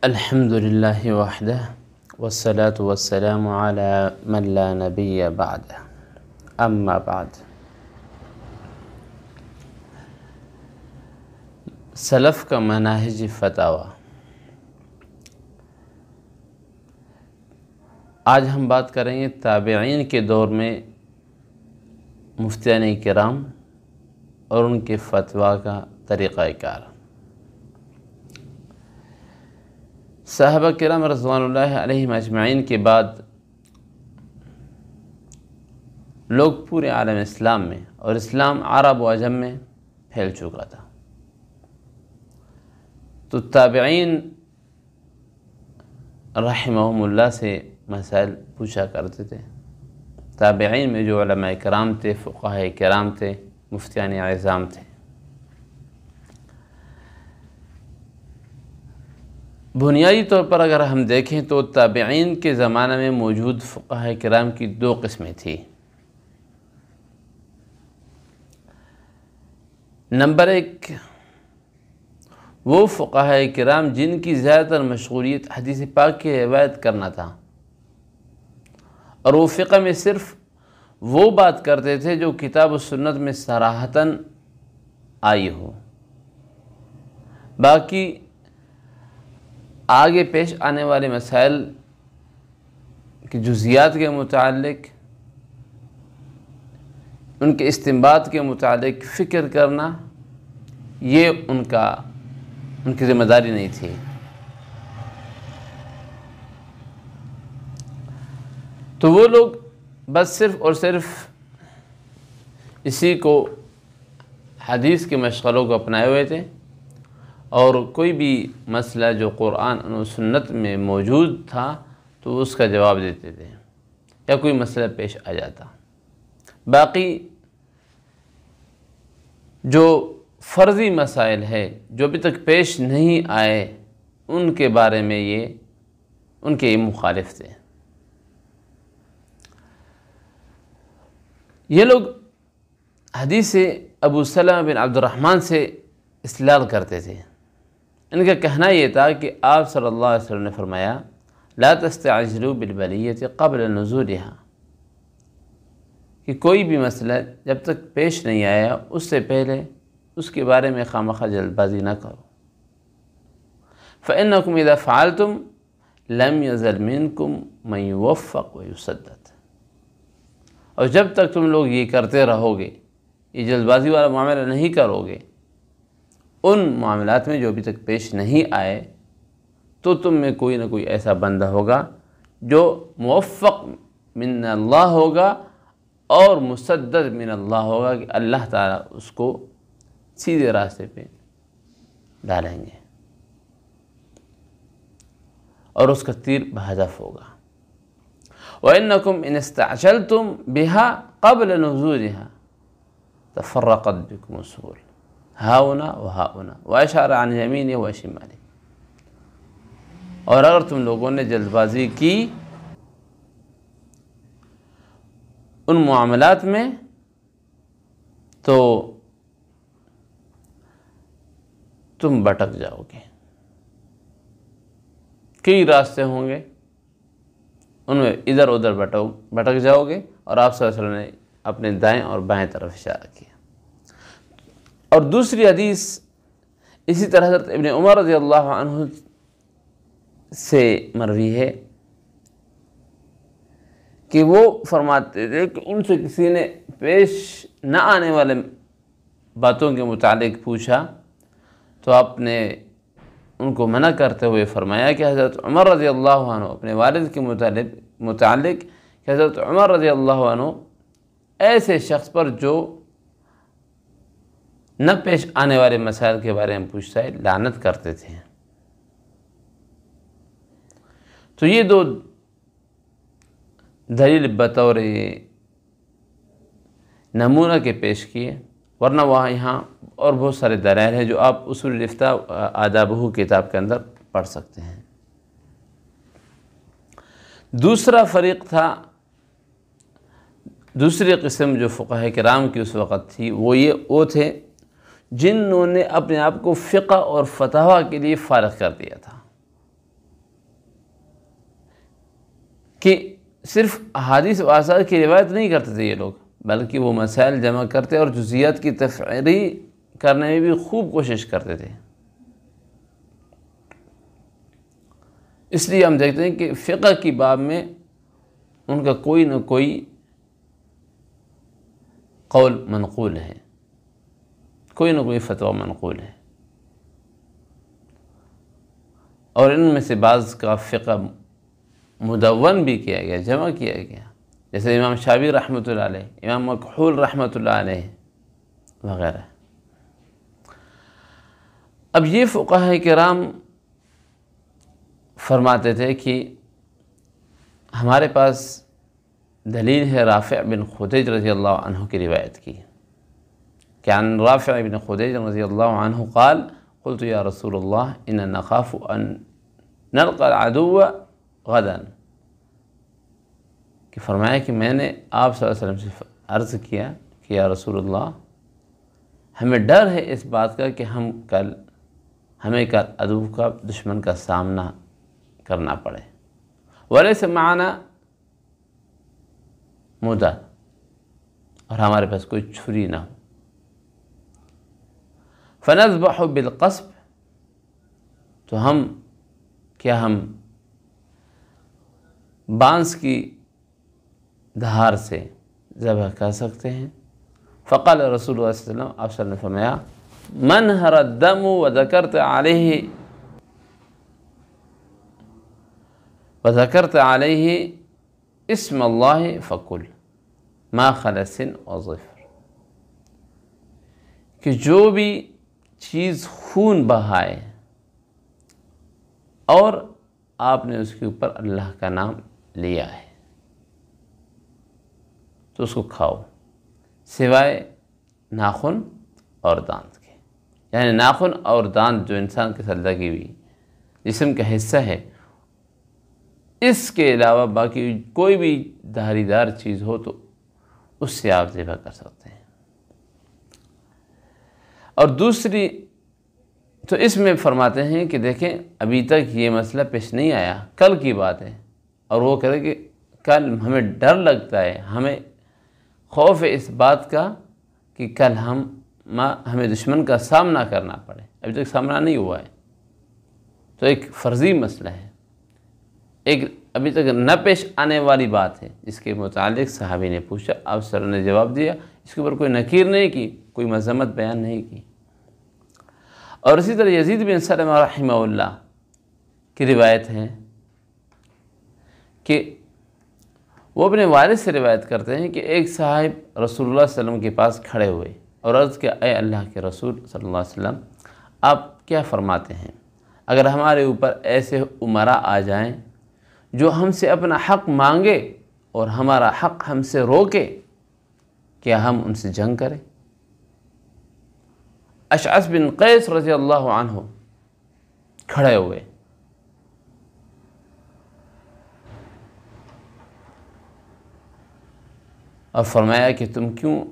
الحمد للہ وحدہ والصلاة والسلام علی من لا نبی بعدہ اما بعد۔ سلف کا مناہج فتاوی۔ آج ہم بات کریں گے تابعین کے دور میں مفتیان کرام اور ان کے فتویٰ کا طریقہ کار۔ صحابہ کرام رضوان اللہ علیہم اجمعین کے بعد لوگ پورے عالم اسلام میں اور اسلام عرب و عجم میں پھیل چکا تھا، تو تابعین رحمہم اللہ سے مسائل پوچھا کرتے تھے۔ تابعین میں جو علماء کرام تھے، فقہاء کرام تھے، مفتیان اعظام تھے، بنیادی طور پر اگر ہم دیکھیں تو تابعین کے زمانہ میں موجود فقہاء کرام کی دو قسمیں تھیں۔ نمبر ایک، وہ فقہاء کرام جن کی زیادہ تر مشغولیت حدیث پاک کی روایت کرنا تھا، اور وہ فقہ میں صرف وہ بات کرتے تھے جو کتاب و سنت میں صراحتاً آئی ہو، باقی آگے پیش آنے والے مسائل کی جزیات کے متعلق، ان کے استنباط کے متعلق فکر کرنا، یہ ان کی ذمہ داری نہیں تھی۔ تو وہ لوگ بس صرف اور صرف اسی کو حدیث کے مشغلوں کو اپنائے ہوئے تھے، اور کوئی بھی مسئلہ جو قرآن و سنت میں موجود تھا تو اس کا جواب دیتے تھے، یا کوئی مسئلہ پیش آ جاتا۔ باقی جو فرضی مسائل ہے جو ابھی تک پیش نہیں آئے، ان کے بارے میں ان کے مخالف تھے۔ یہ لوگ حدیث ابو سلمہ بن عبد الرحمن سے استدلال کرتے تھے۔ ان کا کہنا یہ تھا کہ آپ صلی اللہ علیہ وسلم نے فرمایا، لا تستعجلوا بالبلیۃ قبل نزولها، کہ کوئی بھی مسئلہ جب تک پیش نہیں آیا اس سے پہلے اس کے بارے میں خواہ جلد بازی نہ کرو۔ فإنکم اذا فعلتم لم یزل منکم من یوفق ویسدد، اور جب تک تم لوگ یہ کرتے رہو گے، یہ جلد بازی والا معاملہ نہیں کرو گے، ان معاملات میں جو ابھی تک پیش نہیں آئے، تو تم میں کوئی نہ کوئی ایسا بندہ ہوگا جو موفق من اللہ ہوگا اور مسدد من اللہ ہوگا، کہ اللہ تعالیٰ اس کو سیدھے راستے پہ ڈالیں گے اور اس کا تیر بہدف ہوگا۔ وَإِنَّكُمْ إِنِ اسْتَعْجَلْتُمْ بِهَا قَبْلَ نُزُولِهَا تَفَرَّقَتْ بِكُمُ السُّبُلُ ہاؤنا و ہاؤنا واشار عن یمین و شمال، اور اگر تم لوگوں نے جلد بازی کی ان معاملات میں تو تم بھٹک جاؤ گے، کئی راستے ہوں گے، ان میں ادھر ادھر بھٹک جاؤ گے، اور آپ صلی اللہ علیہ وسلم نے اپنے دائیں اور بائیں طرف اشارہ کیا۔ اور دوسری حدیث اسی طرح حضرت ابن عمر رضی اللہ عنہ سے مروی ہے کہ وہ فرماتے تھے کہ ان سے کسی نے پیش نہ آنے والے باتوں کے متعلق پوچھا تو آپ نے ان کو منع کرتے ہوئے فرمایا کہ حضرت عمر رضی اللہ عنہ اپنے والد کے متعلق کہ حضرت عمر رضی اللہ عنہ ایسے شخص پر جو نہ پیش آنے والے مسائل کے بارے میں پوچھتا ہے، لعنت کرتے تھے۔ تو یہ دو دلیل بطور نمونہ کے پیش کیے، ورنہ یہاں اور بہت سارے دلائل ہیں جو آپ اصول الافتاء آدابہ کتاب کے اندر پڑھ سکتے ہیں۔ دوسرا فریق تھا، دوسری قسم جو فقہاء کرام کی اس وقت تھی، وہ تھے جنہوں نے اپنے آپ کو فقہ اور فتویٰ کے لیے فارغ کر دیا تھا، کہ صرف احادیث و آثار کی روایت نہیں کرتے تھے یہ لوگ، بلکہ وہ مسائل جمع کرتے اور جزیات کی تفریح کرنے میں بھی خوب کوشش کرتے تھے۔ اس لیے ہم دیکھتے ہیں کہ فقہ کی باب میں ان کا کوئی نہ کوئی قول منقول ہے، کوئی نہ کوئی فتویٰ منقول ہے، اور ان میں سے بعض کا فقہ مدون بھی کیا گیا، جمع کیا گیا، جیسے امام شافعی رحمۃ اللہ علیہ، امام مکحول رحمۃ اللہ علیہ وغیرہ۔ اب یہ فقہاء کرام فرماتے تھے کہ ہمارے پاس دلیل ہے رافع بن خدیج رضی اللہ عنہ کی روایت کی، کہ عن رافع بن خدیج رضی اللہ عنہ قال قلت یا رسول اللہ ان نخاف ان نلقى العدو غدا، کہ فرمایا کہ میں نے آپ صلی اللہ علیہ وسلم سے عرض کیا کہ یا رسول اللہ ہمیں ڈر ہے اس بات کا کہ ہمیں کل عدو کا، دشمن کا سامنا کرنا پڑے، ولیس معنا مدد، اور ہمارے پاس کوئی چھری نہ ہو، فنذبح بالقصب، تو ہم بانس کی دھار سے ذبح کر سکتے ہیں؟ فقال رسول اللہ صلی اللہ علیہ وسلم، آپ صلی اللہ علیہ وسلم نے فرمایا منہر الدم وذکرت علیہ اسم اللہ فکل ما خلص وظفر، کہ جو بھی چیز خون بہائے اور آپ نے اس کے اوپر اللہ کا نام لیا ہے تو اس کو کھاؤ، سوائے ناخن اور دانت کے، یعنی ناخن اور دانت جو انسان کے ساتھ لگی ہوئی جسم کا حصہ ہے، اس کے علاوہ باقی کوئی بھی دھاری دار چیز ہو تو اس سے آپ ذبح کر سکتے ہیں۔ اور دوسری تو اس میں فرماتے ہیں کہ دیکھیں ابھی تک یہ مسئلہ پیش نہیں آیا، کل کی بات ہے، اور وہ کہے کہ کل ہمیں ڈر لگتا ہے، ہمیں خوف ہے اس بات کا کہ کل ہمیں دشمن کا سامنا کرنا پڑے، ابھی تک سامنا نہیں ہوا ہے، تو ایک فرضی مسئلہ ہے، ایک ابھی تک نہ پیش آنے والی بات ہے، جس کے متعلق صحابی نے پوچھا، آپ صلی اللہ علیہ وسلم نے جواب دیا، اس کے اوپر کوئی نکیر نہیں کی، کوئی مذمت بیان نہیں کی۔ اور اسی طرح یزید بن سلمہ رحمہ اللہ کی روایت ہے کہ وہ اپنے والد سے روایت کرتے ہیں کہ ایک صاحب رسول اللہ صلی اللہ علیہ وسلم کے پاس کھڑے ہوئے اور عرض کیا، اے اللہ کے رسول صلی اللہ علیہ وسلم، آپ کیا فرماتے ہیں اگر ہمارے اوپر ایسے امراء آ جائیں جو ہم سے اپنا حق مانگے اور ہمارا حق ہم سے روکے، کیا ہم ان سے جنگ کریں؟ اشعث بن قیس رضی اللہ عنہ کھڑے ہوئے اور فرمایا کہ تم کیوں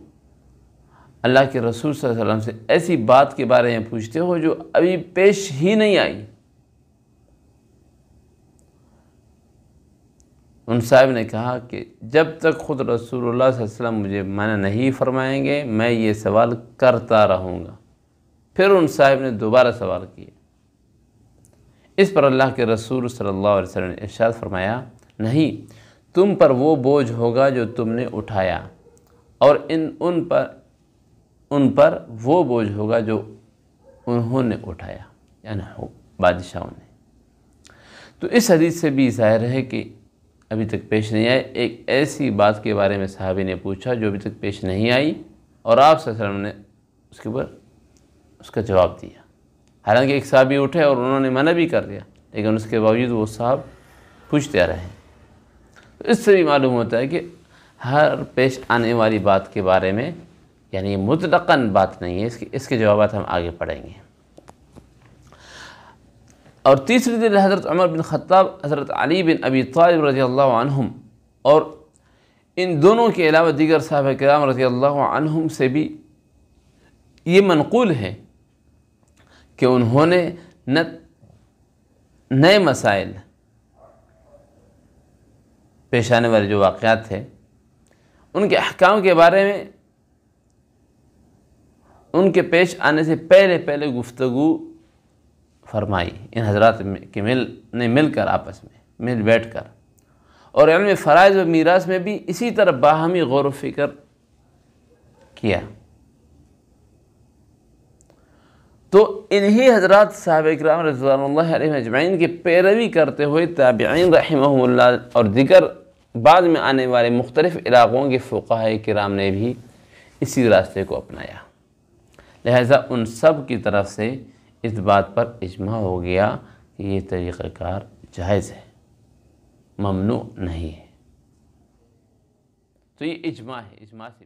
اللہ کے رسول صلی اللہ علیہ وسلم سے ایسی بات کے بارے میں پوچھتے ہو جو ابھی پیش ہی نہیں آئی؟ ان صاحب نے کہا کہ جب تک خود رسول اللہ صلی اللہ علیہ وسلم مجھے منع نہیں فرمائیں گے میں یہ سوال کرتا رہوں گا۔ پھر ان صاحب نے دوبارہ سوال کیا، اس پر اللہ کے رسول صلی اللہ علیہ وسلم نے ارشاد فرمایا، نہیں، تم پر وہ بوجھ ہوگا جو تم نے اٹھایا، اور ان پر وہ بوجھ ہوگا جو انہوں نے اٹھایا، یعنی بادشاہوں نے۔ تو اس حدیث سے بھی ظاہر ہے کہ ابھی تک پیش نہیں آئے، ایک ایسی بات کے بارے میں صحابی نے پوچھا جو ابھی تک پیش نہیں آئی، اور آپ صلی اللہ علیہ وسلم نے اس کے اوپر اس کا جواب دیا۔ حالانکہ ایک صحابی اٹھے اور انہوں نے منع بھی کر دیا، لیکن اس کے باوجود وہ صاحب پوچھتے رہے۔ تو اس سے بھی معلوم ہوتا ہے کہ ہر پیش آنے والی بات کے بارے میں، یعنی یہ مطلقاً بات نہیں ہے، اس کے جوابات ہم آگے پڑھیں گے۔ اور تیسری دلیل حضرت عمر بن خطاب، حضرت علی بن ابی طالب رضی اللہ عنہم، اور ان دونوں کے علاوہ دیگر صحابہ کرام رضی اللہ عنہم سے بھی یہ منقول ہے کہ انہوں نے نئے مسائل پیش آنے والے جو واقعات تھے ان کے احکام کے بارے میں ان کے پیش آنے سے پہلے گفتگو فرمائی ان حضرات نے مل کر آپس میں مل بیٹھ کر، اور علم فرائض و میراث میں بھی اسی طرح باہمی غور و فکر کیا۔ تو انہی حضرات صحابہ کرام رضوان اللہ علیہم اجمعین کی پیروی کرتے ہوئے تابعین رحمہم اللہ اور دیگر بعد میں آنے والے مختلف علاقوں کے فقہاء کرام نے بھی اسی راستے کو اپنایا، لہذا ان سب کی طرف سے اس بات پر اجماع ہو گیا کہ یہ طریقہ کار جائز ہے، ممنوع نہیں ہے۔ تو یہ اجماع ہے، اجماع سے